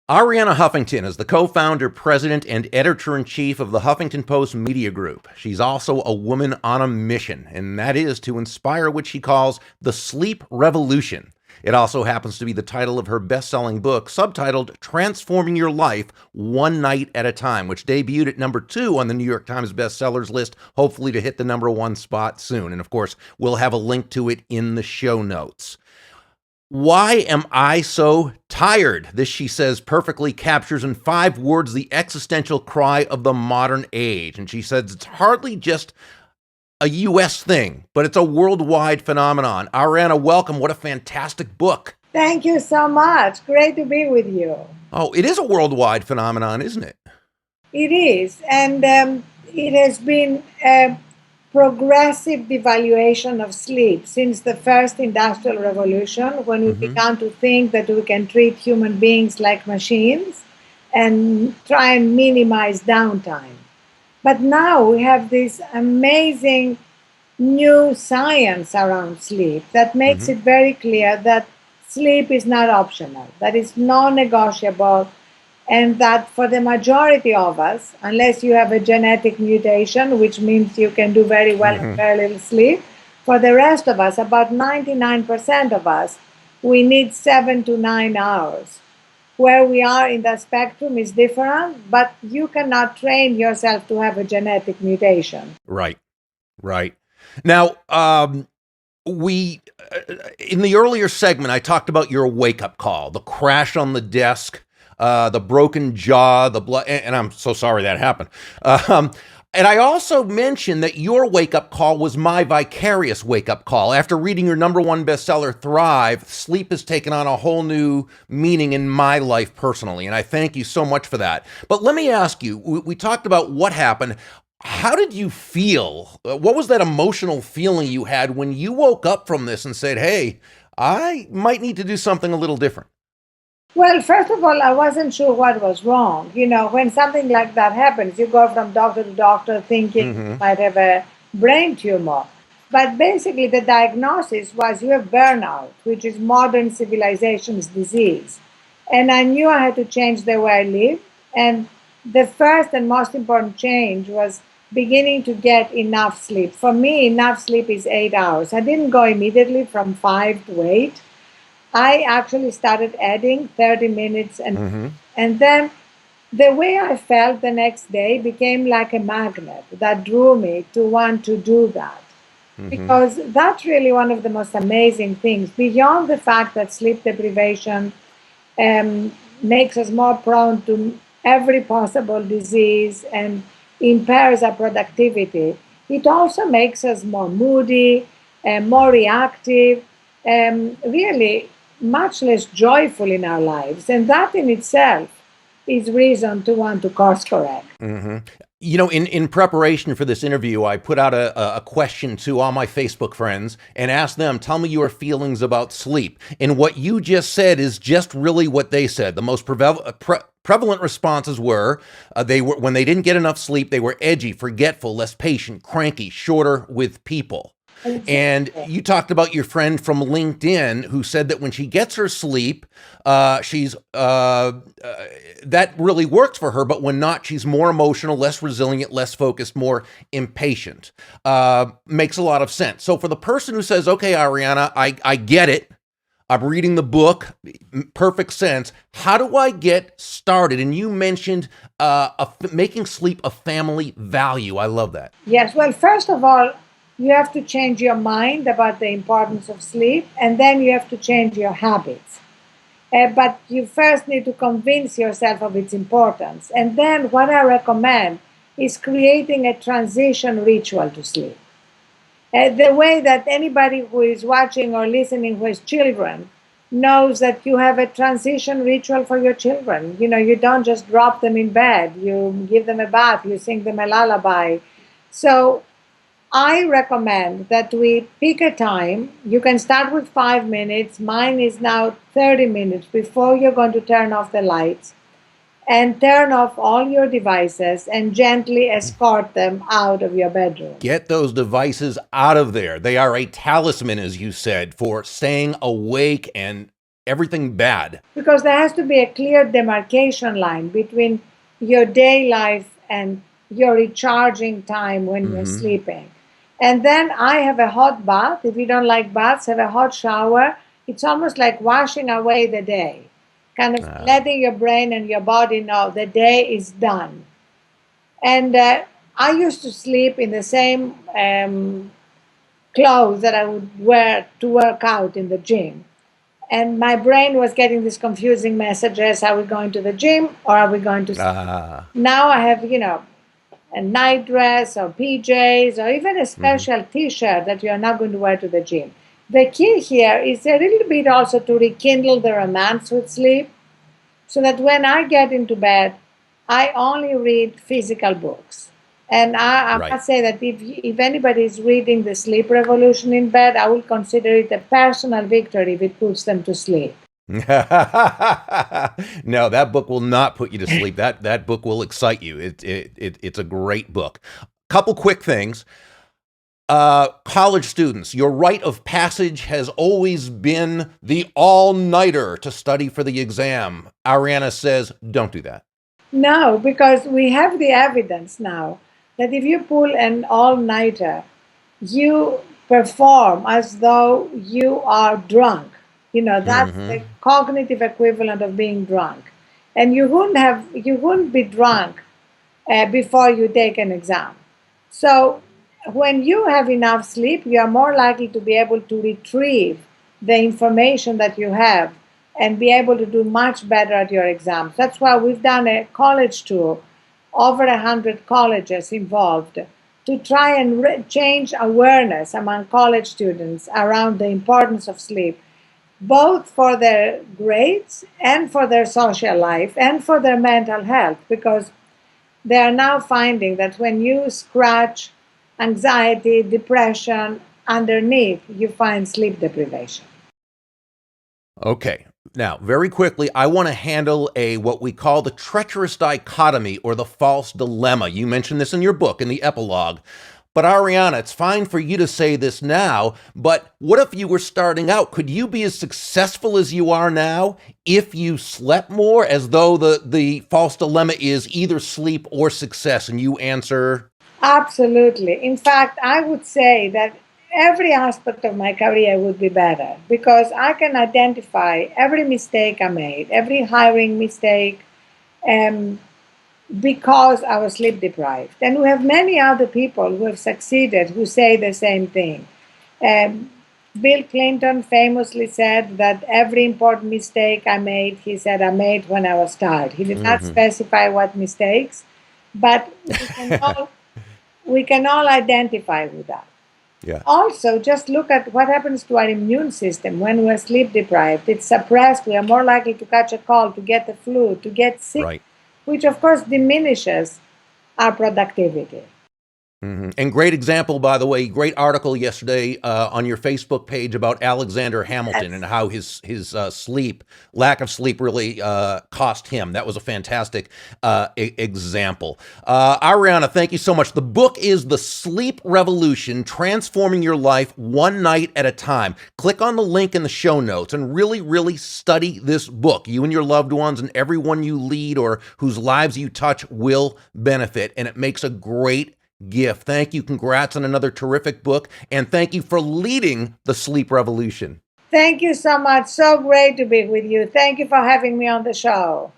Arianna Huffington is the co-founder, president, and editor-in-chief of the Huffington Post Media Group. She's also a woman on a mission, and that is to inspire what she calls the sleep revolution. It also happens to be the title of her best-selling book, subtitled Transforming Your Life One Night at a Time, which debuted at number 2 on the New York Times bestsellers list, hopefully to hit the number 1 spot soon. And of course, we'll have a link to it in the show notes. Why am I so tired? This, she says, perfectly captures in 5 words the existential cry of the modern age. And she says it's hardly just a U.S. thing, but it's a worldwide phenomenon. Arianna, welcome. What a fantastic book. Thank you so much. Great to be with you. Oh, it is a worldwide phenomenon, isn't it? It is. And it has been a progressive devaluation of sleep since the first industrial revolution, when we began to think that we can treat human beings like machines and try and minimize downtime. But now we have this amazing new science around sleep that makes it very clear that sleep is not optional, that it's non-negotiable, and that for the majority of us, unless you have a genetic mutation, which means you can do very well on very little sleep, for the rest of us, about 99% of us, we need 7 to 9 hours. Where we are in the spectrum is different, but you cannot train yourself to have a genetic mutation. Right. Now, in the earlier segment, I talked about your wake-up call, the crash on the desk, the broken jaw, the blood, and I'm so sorry that happened. And I also mentioned that your wake-up call was my vicarious wake-up call. After reading your number 1 bestseller, Thrive, sleep has taken on a whole new meaning in my life personally, and I thank you so much for that. But let me ask you, we talked about what happened. How did you feel? What was that emotional feeling you had when you woke up from this and said, hey, I might need to do something a little different? Well, first of all, I wasn't sure what was wrong. You know, when something like that happens, you go from doctor to doctor thinking you might have a brain tumor. But basically, the diagnosis was you have burnout, which is modern civilization's disease. And I knew I had to change the way I live. And the first and most important change was beginning to get enough sleep. For me, enough sleep is 8 hours. I didn't go immediately from 5 to 8. I actually started adding 30 minutes and then the way I felt the next day became like a magnet that drew me to want to do that. Because that's really one of the most amazing things, beyond the fact that sleep deprivation makes us more prone to every possible disease and impairs our productivity. It also makes us more moody, more reactive, really much less joyful in our lives. And that in itself is reason to want to course correct. You know, in preparation for this interview, I put out a question to all my Facebook friends and asked them, tell me your feelings about sleep. And what you just said is just really what they said. The most prevalent responses were, when they didn't get enough sleep, they were edgy, forgetful, less patient, cranky, shorter with people. And you talked about your friend from LinkedIn who said that when she gets her sleep, she's that really works for her, but when not, she's more emotional, less resilient, less focused, more impatient. Makes a lot of sense. So for the person who says, okay, Arianna, I get it. I'm reading the book, perfect sense. How do I get started? And you mentioned making sleep a family value. I love that. Yes, well, first of all, you have to change your mind about the importance of sleep, and then you have to change your habits. But you first need to convince yourself of its importance. And then what I recommend is creating a transition ritual to sleep. The way that anybody who is watching or listening who has children knows that you have a transition ritual for your children. You know, you don't just drop them in bed, you give them a bath, you sing them a lullaby. So I recommend that we pick a time. You can start with 5 minutes. Mine is now 30 minutes before you're going to turn off the lights, and turn off all your devices and gently escort them out of your bedroom. Get those devices out of there. They are a talisman, as you said, for staying awake and everything bad? Because there has to be a clear demarcation line between your day life and your recharging time when you're sleeping. And then I have a hot bath. If you don't like baths, have a hot shower. It's almost like washing away the day, kind of letting your brain and your body know the day is done. And I used to sleep in the same clothes that I would wear to work out in the gym. And my brain was getting these confusing messages. Are we going to the gym or are we going to sleep? Now I have, a night dress or PJs or even a special t-shirt that you are not going to wear to the gym. The key here is a little bit also to rekindle the romance with sleep so that when I get into bed, I only read physical books. And I must say that if anybody is reading The Sleep Revolution in bed, I will consider it a personal victory if it puts them to sleep. No, that book will not put you to sleep. That book will excite you. It's a great book. Couple quick things. College students, your rite of passage has always been the all-nighter to study for the exam. Arianna says, don't do that. No, because we have the evidence now that if you pull an all-nighter, you perform as though you are drunk. That's the cognitive equivalent of being drunk. And you wouldn't be drunk before you take an exam. So when you have enough sleep, you are more likely to be able to retrieve the information that you have and be able to do much better at your exams. That's why we've done a college tour, over 100 colleges involved, to try and change awareness among college students around the importance of sleep, both for their grades and for their social life and for their mental health, because they are now finding that when you scratch anxiety, depression underneath, you find sleep deprivation. Okay. Now, very quickly, I want to handle what we call the treacherous dichotomy or the false dilemma. You mentioned this in your book, in the epilogue. But Arianna, it's fine for you to say this now, but what if you were starting out? Could you be as successful as you are now if you slept more, as though the false dilemma is either sleep or success? And you answer? Absolutely. In fact, I would say that every aspect of my career would be better because I can identify every mistake I made, every hiring mistake, because I was sleep deprived. And we have many other people who have succeeded who say the same thing. Bill Clinton famously said that every important mistake I made, he said, I made when I was tired. He did not specify what mistakes, but we can all identify with that. Yeah. Also, just look at what happens to our immune system when we're sleep deprived. It's suppressed. We are more likely to catch a cold, to get the flu, to get sick, which of course diminishes our productivity. And great example, by the way, great article yesterday on your Facebook page about Alexander Hamilton and how his lack of sleep really cost him. That was a fantastic example. Arianna, thank you so much. The book is The Sleep Revolution, Transforming Your Life One Night at a Time. Click on the link in the show notes and really, really study this book. You and your loved ones and everyone you lead or whose lives you touch will benefit, and it makes a great gift. Thank you. Congrats on another terrific book. And thank you for leading the sleep revolution. Thank you so much. So great to be with you. Thank you for having me on the show.